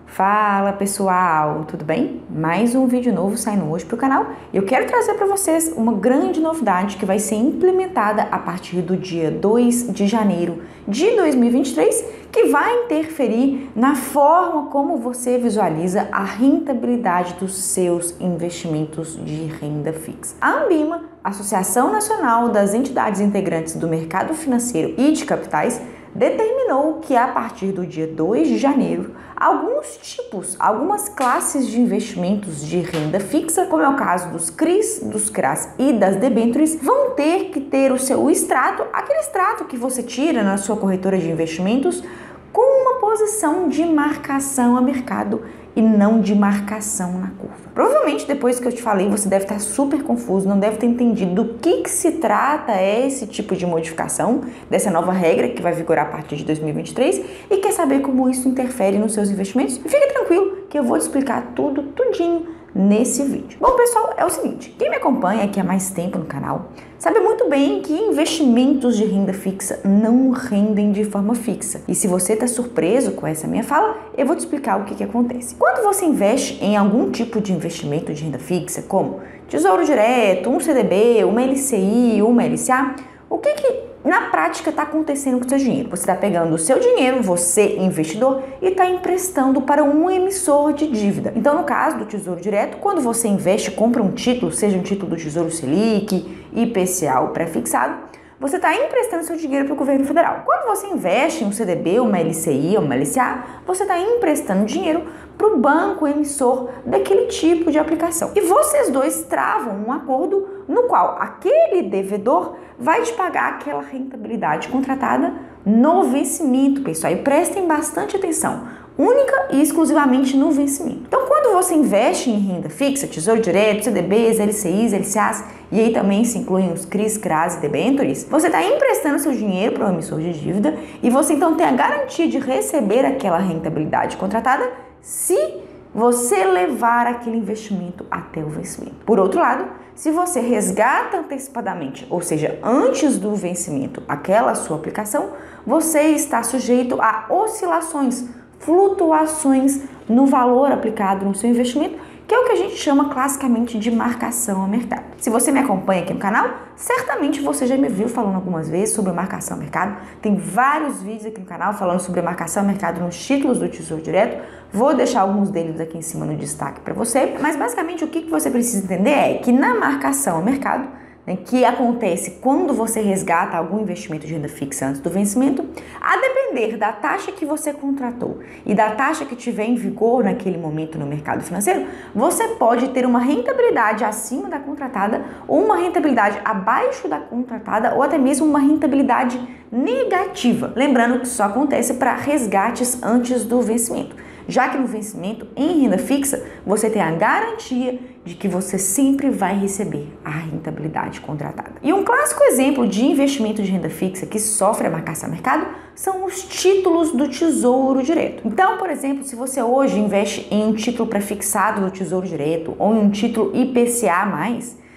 Fala pessoal, tudo bem? Mais um vídeo novo saindo hoje para o canal e eu quero trazer para vocês uma grande novidade que vai ser implementada a partir do dia 2 de janeiro de 2023, que vai interferir na forma como você visualiza a rentabilidade dos seus investimentos de renda fixa. A Ambima, Associação Nacional das Entidades Integrantes do Mercado Financeiro e de Capitais, determinou que a partir do dia 2 de janeiro, algumas classes de investimentos de renda fixa, como é o caso dos CRIs, dos CRAs e das debêntures, vão ter que ter o seu extrato, aquele extrato que você tira na sua corretora de investimentos, com uma posição de marcação a mercado e não de marcação na curva. Provavelmente depois que eu te falei, você deve estar super confuso, não deve ter entendido do que se trata esse tipo de modificação, dessa nova regra que vai vigorar a partir de 2023 e quer saber como isso interfere nos seus investimentos? Fique tranquilo que eu vou te explicar tudinho nesse vídeo. Bom, pessoal, é o seguinte, quem me acompanha aqui há mais tempo no canal sabe muito bem que investimentos de renda fixa não rendem de forma fixa. E se você está surpreso com essa minha fala, eu vou te explicar o que acontece. Quando você investe em algum tipo de investimento de renda fixa, como Tesouro Direto, um CDB, uma LCI, uma LCA, o que na prática está acontecendo com o seu dinheiro? Você está pegando o seu dinheiro, você investidor, e está emprestando para um emissor de dívida. Então, no caso do Tesouro Direto, quando você investe, compra um título, seja um título do Tesouro Selic, IPCA ou pré-fixado, você está emprestando seu dinheiro para o governo federal. Quando você investe em um CDB, uma LCI ou uma LCA, você está emprestando dinheiro para o banco emissor daquele tipo de aplicação. E vocês dois travam um acordo no qual aquele devedor vai te pagar aquela rentabilidade contratada no vencimento, pessoal. E prestem bastante atenção, única e exclusivamente no vencimento. Então, quando você investe em renda fixa, Tesouro Direto, CDBs, LCIs, LCAs, e aí também se incluem os CRIs, CRAs e debêntures, você está emprestando seu dinheiro para o emissor de dívida e você então tem a garantia de receber aquela rentabilidade contratada se você levar aquele investimento até o vencimento. Por outro lado, se você resgata antecipadamente, ou seja, antes do vencimento, aquela sua aplicação, você está sujeito a oscilações, flutuações no valor aplicado no seu investimento, que é o que a gente chama classicamente de marcação a mercado. Se você me acompanha aqui no canal, certamente você já me viu falando algumas vezes sobre marcação a mercado. Tem vários vídeos aqui no canal falando sobre marcação a mercado nos títulos do Tesouro Direto. Vou deixar alguns deles aqui em cima no destaque para você. Mas basicamente o que você precisa entender é que na marcação a mercado, que acontece quando você resgata algum investimento de renda fixa antes do vencimento, a depender da taxa que você contratou e da taxa que tiver em vigor naquele momento no mercado financeiro, você pode ter uma rentabilidade acima da contratada ou uma rentabilidade abaixo da contratada ou até mesmo uma rentabilidade negativa. Lembrando que isso só acontece para resgates antes do vencimento, já que no vencimento em renda fixa você tem a garantia de que você sempre vai receber a rentabilidade contratada. E um clássico exemplo de investimento de renda fixa que sofre a marcação a mercado são os títulos do Tesouro Direto. Então, por exemplo, se você hoje investe em um título prefixado do Tesouro Direto ou em um título IPCA+,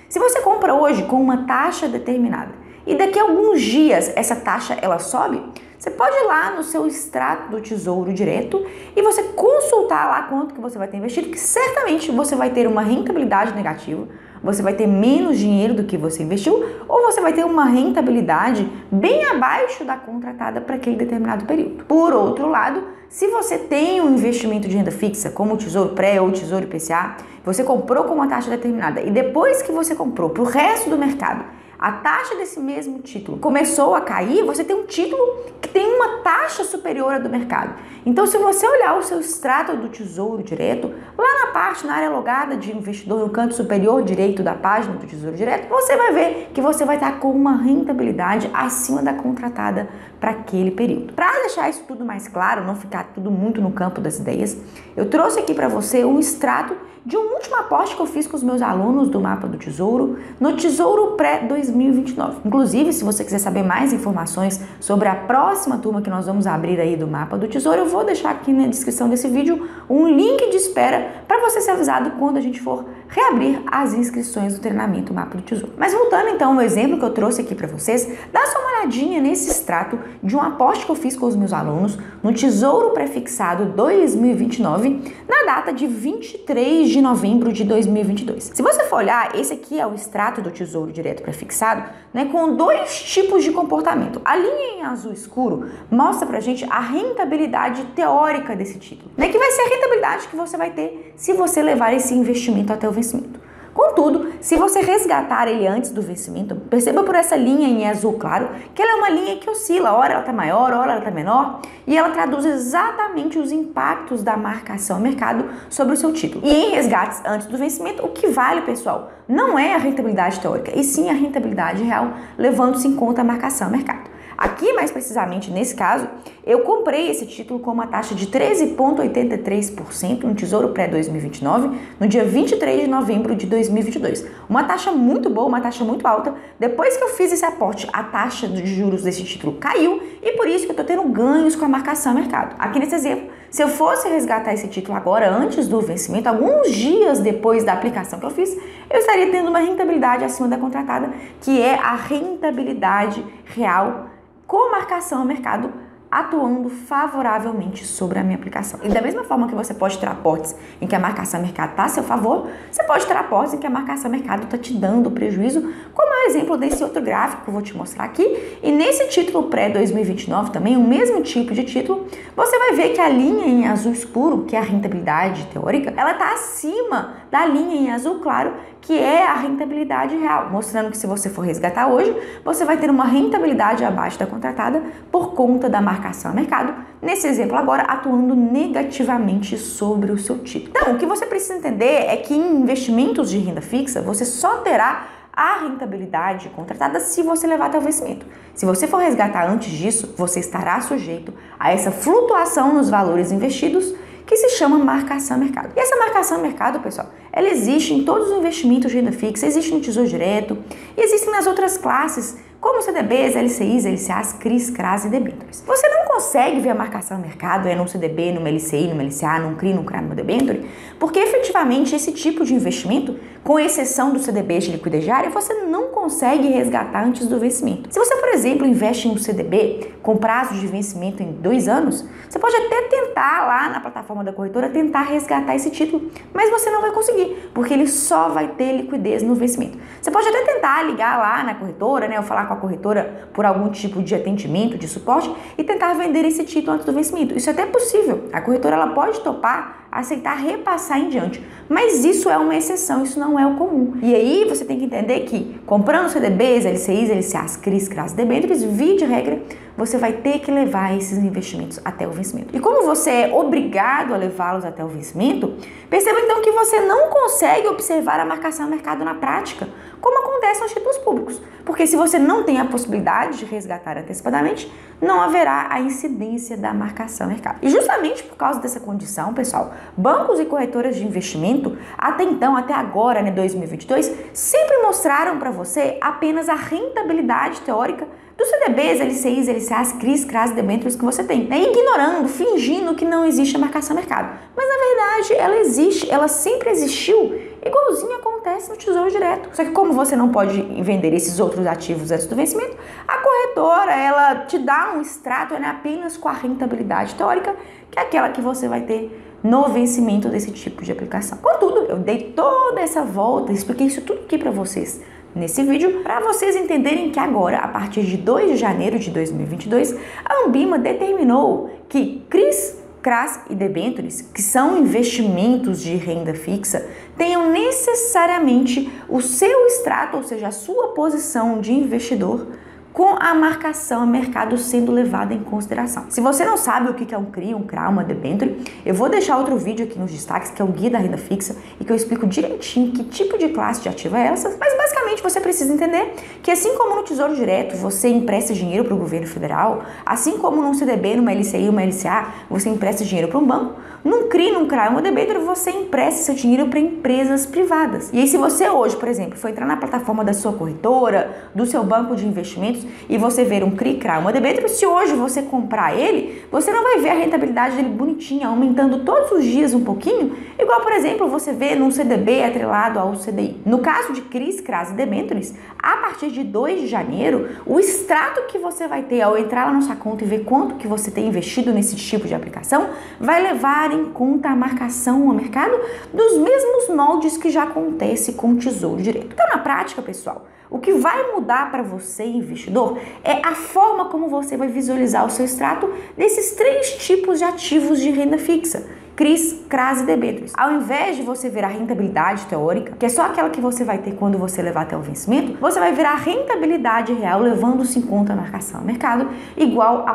se você compra hoje com uma taxa determinada e daqui a alguns dias essa taxa ela sobe, você pode ir lá no seu extrato do Tesouro Direto e você consultar lá quanto que você vai ter investido, que certamente você vai ter uma rentabilidade negativa, você vai ter menos dinheiro do que você investiu ou você vai ter uma rentabilidade bem abaixo da contratada para aquele determinado período. Por outro lado, se você tem um investimento de renda fixa, como o Tesouro Pré ou o Tesouro IPCA, você comprou com uma taxa determinada e depois que você comprou para o resto do mercado, a taxa desse mesmo título começou a cair, você tem um título que tem uma taxa superior à do mercado. Então, se você olhar o seu extrato do Tesouro Direto, lá na área logada de investidor, no canto superior direito da página do Tesouro Direto, você vai ver que você vai estar com uma rentabilidade acima da contratada para aquele período. Para deixar isso tudo mais claro, não ficar tudo muito no campo das ideias, eu trouxe aqui para você um extrato de um último aporte que eu fiz com os meus alunos do Mapa do Tesouro no Tesouro Pré 2020. 2029. Inclusive, se você quiser saber mais informações sobre a próxima turma que nós vamos abrir aí do Mapa do Tesouro, eu vou deixar aqui na descrição desse vídeo um link de espera para você ser avisado quando a gente for reabrir as inscrições do treinamento Mapa do Tesouro. Mas voltando então ao exemplo que eu trouxe aqui para vocês, dá só uma olhadinha nesse extrato de um aporte que eu fiz com os meus alunos no Tesouro Prefixado 2029, na data de 23 de novembro de 2022. Se você for olhar, esse aqui é o extrato do Tesouro Direto Prefixado, né, com dois tipos de comportamento. A linha em azul escuro mostra pra gente a rentabilidade teórica desse título, né, que vai ser a rentabilidade que você vai ter se você levar esse investimento até o vencimento. Contudo, se você resgatar ele antes do vencimento, perceba por essa linha em azul claro que ela é uma linha que oscila, ora ela está maior, ora ela está menor, e ela traduz exatamente os impactos da marcação a mercado sobre o seu título. E em resgates antes do vencimento, o que vale, pessoal, não é a rentabilidade teórica, e sim a rentabilidade real, levando-se em conta a marcação a mercado. Aqui, mais precisamente nesse caso, eu comprei esse título com uma taxa de 13,83% no Tesouro Pré-2029, no dia 23 de novembro de 2022. Uma taxa muito boa, uma taxa muito alta. Depois que eu fiz esse aporte, a taxa de juros desse título caiu e por isso que eu estou tendo ganhos com a marcação a mercado. Aqui nesse exemplo, se eu fosse resgatar esse título agora, antes do vencimento, alguns dias depois da aplicação que eu fiz, eu estaria tendo uma rentabilidade acima da contratada, que é a rentabilidade real com marcação a mercado atuando favoravelmente sobre a minha aplicação. E da mesma forma que você pode ter aportes em que a marcação a mercado está a seu favor, você pode ter aportes em que a marcação a mercado está te dando prejuízo, como é o exemplo desse outro gráfico que eu vou te mostrar aqui. E nesse título pré-2029 também, o mesmo tipo de título, você vai ver que a linha em azul escuro, que é a rentabilidade teórica, ela está acima da linha em azul claro, que é a rentabilidade real, mostrando que se você for resgatar hoje, você vai ter uma rentabilidade abaixo da contratada por conta da marcação a mercado, nesse exemplo agora, atuando negativamente sobre o seu título. Então, o que você precisa entender é que em investimentos de renda fixa, você só terá a rentabilidade contratada se você levar até o vencimento. Se você for resgatar antes disso, você estará sujeito a essa flutuação nos valores investidos, que se chama marcação a mercado. E essa marcação a mercado, pessoal, ela existe em todos os investimentos de renda fixa, existe no Tesouro Direto e existe nas outras classes, como CDBs, LCIs, LCAs, CRIs, CRAs e debêntures. Você não consegue ver a marcação a mercado num CDB, numa LCI, numa LCA, num CRI, num CRA, numa debênture, porque efetivamente esse tipo de investimento, com exceção do CDBs de liquidez diária, você não consegue resgatar antes do vencimento. Se você, por exemplo, investe em um CDB com prazo de vencimento em 2 anos, você pode até tentar lá na plataforma da corretora tentar resgatar esse título, mas você não vai conseguir, porque ele só vai ter liquidez no vencimento. Você pode até tentar ligar lá na corretora, né, ou falar com a corretora por algum tipo de atendimento, de suporte e tentar vender esse título antes do vencimento. Isso é até possível. A corretora ela pode topar, aceitar repassar em diante, mas isso é uma exceção, isso não é o comum. E aí você tem que entender que comprando CDBs, LCIs, LCAs, CRIs, CRAs, debêntures, via de regra, você vai ter que levar esses investimentos até o vencimento. E como você é obrigado a levá-los até o vencimento, perceba então que você não consegue observar a marcação a mercado na prática, como acontece nos títulos públicos. Porque se você não tem a possibilidade de resgatar antecipadamente, não haverá a incidência da marcação a mercado. E justamente por causa dessa condição, pessoal, bancos e corretoras de investimento, até então, até agora, né, 2022, sempre mostraram para você apenas a rentabilidade teórica dos CDBs, LCIs, LCAs, CRIs, CRAs, debêntures que você tem, né? Ignorando, fingindo que não existe a marcação a mercado. Mas na verdade ela existe, ela sempre existiu, igualzinho acontece no Tesouro Direto. Só que como você não pode vender esses outros ativos antes do vencimento, a corretora ela te dá um extrato apenas com a rentabilidade teórica, que é aquela que você vai ter no vencimento desse tipo de aplicação. Contudo, eu dei toda essa volta, expliquei isso tudo aqui para vocês nesse vídeo, para vocês entenderem que agora, a partir de 2 de janeiro de 2022, a Anbima determinou que CRIs, CRAs e debêntures, que são investimentos de renda fixa, tenham necessariamente o seu extrato, ou seja, a sua posição de investidor, com a marcação a mercado sendo levada em consideração. Se você não sabe o que é um CRI, um CRA, uma debênture, eu vou deixar outro vídeo aqui nos destaques, que é o Guia da Renda Fixa, e que eu explico direitinho que tipo de classe de ativo é essa, mas basicamente você precisa entender que assim como no Tesouro Direto você empresta dinheiro para o governo federal, assim como num CDB, numa LCI, uma LCA, você empresta dinheiro para um banco, num CRI, num CRA, uma debênture, você empresta seu dinheiro para empresas privadas. E aí se você hoje, por exemplo, for entrar na plataforma da sua corretora, do seu banco de investimentos, e você ver um CRI, CRA, uma debênture, se hoje você comprar ele, você não vai ver a rentabilidade dele bonitinha, aumentando todos os dias um pouquinho, igual, por exemplo, você vê num CDB atrelado ao CDI. No caso de CRIs, CRAs e debêntures, a partir de 2 de janeiro, o extrato que você vai ter ao entrar lá na sua conta e ver quanto que você tem investido nesse tipo de aplicação, vai levar em conta a marcação ao mercado dos mesmos moldes que já acontece com o Tesouro Direto. Então, na prática, pessoal, o que vai mudar para você, investidor, é a forma como você vai visualizar o seu extrato desses 3 tipos de ativos de renda fixa: CRIs, CRAs e debêntures. Ao invés de você ver a rentabilidade teórica, que é só aquela que você vai ter quando você levar até o vencimento, você vai ver a rentabilidade real levando-se em conta a marcação ao mercado, igual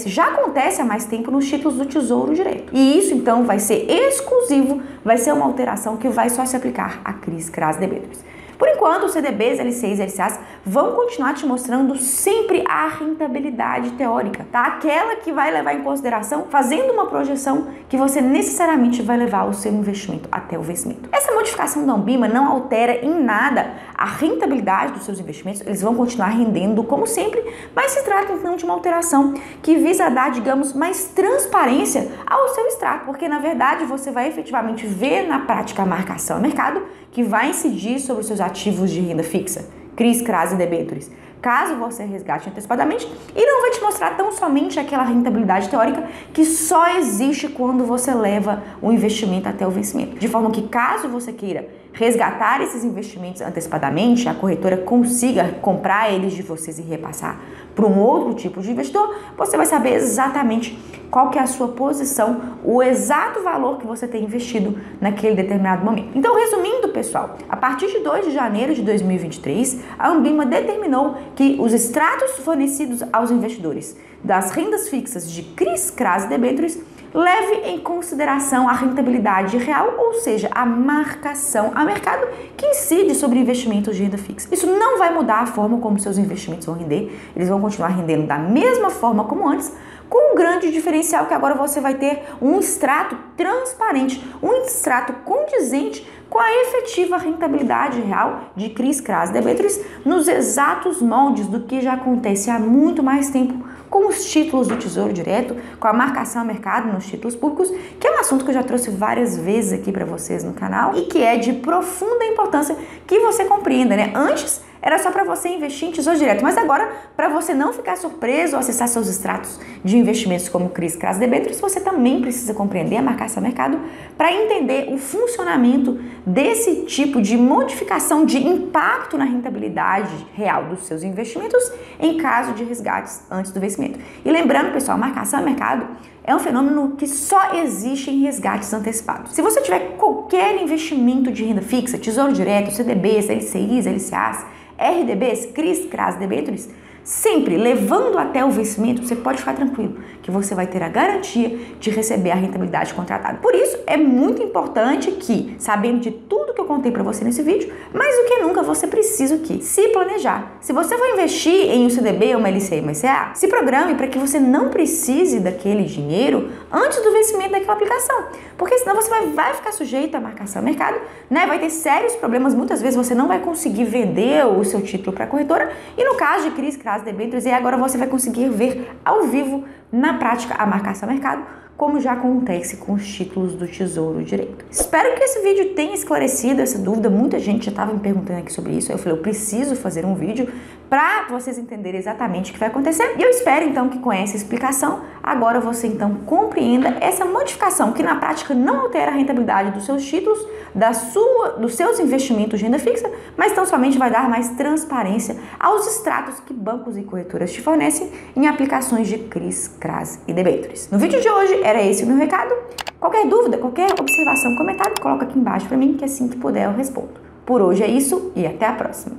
já acontece há mais tempo nos títulos do Tesouro Direto. E isso, então, vai ser exclusivo, vai ser uma alteração que vai só se aplicar a CRIs, CRAs e debêntures. Por enquanto, os CDBs, LCIs e LCAs vão continuar te mostrando sempre a rentabilidade teórica, tá? Aquela que vai levar em consideração, fazendo uma projeção que você necessariamente vai levar o seu investimento até o vencimento. Essa modificação da Anbima não altera em nada a rentabilidade dos seus investimentos, eles vão continuar rendendo como sempre, mas se trata então de uma alteração que visa dar, digamos, mais transparência ao seu extrato, porque na verdade você vai efetivamente ver na prática a marcação ao mercado que vai incidir sobre os seus ativos de renda fixa, CRIs, CRAs e debêntures, caso você resgate antecipadamente, e não vai te mostrar tão somente aquela rentabilidade teórica que só existe quando você leva o investimento até o vencimento. De forma que, caso você queira resgatar esses investimentos antecipadamente, a corretora consiga comprar eles de vocês e repassar para um outro tipo de investidor, você vai saber exatamente qual que é a sua posição, o exato valor que você tem investido naquele determinado momento. Então, resumindo, pessoal, a partir de 2 de janeiro de 2023, a Anbima determinou que os extratos fornecidos aos investidores das rendas fixas de CRIs, CRAs e debêntures leve em consideração a rentabilidade real, ou seja, a marcação a mercado que incide sobre investimentos de renda fixa. Isso não vai mudar a forma como seus investimentos vão render, eles vão continuar rendendo da mesma forma como antes, com um grande diferencial que agora você vai ter um extrato transparente, um extrato condizente com a efetiva rentabilidade real de CRIs, CRAs e debêntures nos exatos moldes do que já acontece há muito mais tempo com os títulos do Tesouro Direto, com a marcação a mercado nos títulos públicos, que é um assunto que eu já trouxe várias vezes aqui para vocês no canal e que é de profunda importância que você compreenda, né? Antes era só para você investir em Tesouro Direto, mas agora, para você não ficar surpreso ao acessar seus extratos de investimentos como CRIs, CRAs e debêntures, você também precisa compreender a marcação a mercado para entender o funcionamento desse tipo de modificação de impacto na rentabilidade real dos seus investimentos em caso de resgates antes do vencimento. E lembrando, pessoal, a marcação a mercado é um fenômeno que só existe em resgates antecipados. Se você tiver qualquer investimento de renda fixa, Tesouro Direto, CDBs, LCIs, LCAs, RDBs, CRIs, CRAs, debêntures, sempre levando até o vencimento, você pode ficar tranquilo que você vai ter a garantia de receber a rentabilidade contratada. Por isso, é muito importante que, sabendo de tudo que eu contei para você nesse vídeo, mais do que nunca você precisa aqui se planejar. Se você for investir em um CDB, uma LCI, uma LCA, se programe para que você não precise daquele dinheiro antes do vencimento daquela aplicação, porque senão você vai ficar sujeito à marcação ao mercado, né? Vai ter sérios problemas, muitas vezes você não vai conseguir vender o seu título para a corretora, e no caso de CRIs, CRAs, debêntures, e agora você vai conseguir ver ao vivo, na prática, a marcação ao mercado, como já acontece com os títulos do Tesouro Direto. Espero que esse vídeo tenha esclarecido essa dúvida. Muita gente já estava me perguntando aqui sobre isso. Eu falei, eu preciso fazer um vídeo para vocês entenderem exatamente o que vai acontecer. E eu espero, então, que com essa explicação, agora você, então, compreenda essa modificação, que na prática não altera a rentabilidade dos seus títulos, dos seus investimentos de renda fixa, mas tão somente vai dar mais transparência aos extratos que bancos e corretoras te fornecem em aplicações de CRIs, CRAs e debêntures. No vídeo de hoje, era esse o meu recado. Qualquer dúvida, qualquer observação, comentário, coloca aqui embaixo para mim, que assim que puder eu respondo. Por hoje é isso e até a próxima.